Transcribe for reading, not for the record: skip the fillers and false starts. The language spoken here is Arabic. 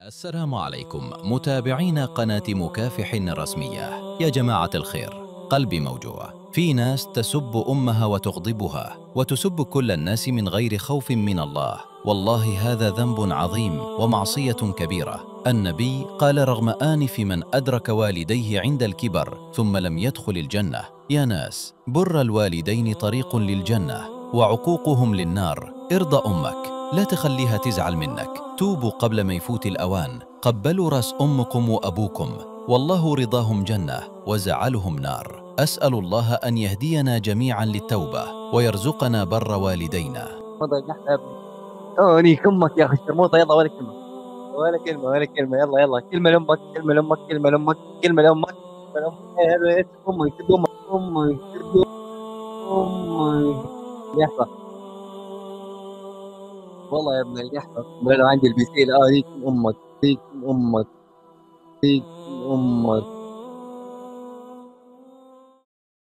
السلام عليكم متابعين قناة مكافح رسمية. يا جماعة الخير، قلبي موجوع. في ناس تسب أمها وتغضبها وتسب كل الناس من غير خوف من الله. والله هذا ذنب عظيم ومعصية كبيرة. النبي قال: رغم آنف من أدرك والديه عند الكبر ثم لم يدخل الجنة. يا ناس، بر الوالدين طريق للجنة وعقوقهم للنار. ارضى أمك، لا تخليها تزعل منك. توبوا قبل ما يفوت الأوان. قبلوا راس أمكم وأبوكم، والله رضاهم جنة وزعلهم نار. أسأل الله أن يهدينا جميعا للتوبة ويرزقنا بر والدينا. موضة النحلة يا ابني. اونيك امك يا اخي الشرموطه، يلا ولا كلمه ولا كلمه ولا كلمه، يلا يلا كلمه لامك، كلمه لامك، كلمه لامك، كلمه لامك، كلمه لامك. امي سد امك، امي سد امي. يحفظ. والله يا ابن اليحفظ، لو عندي البي سي الان يك امك، يك امك، يك امك.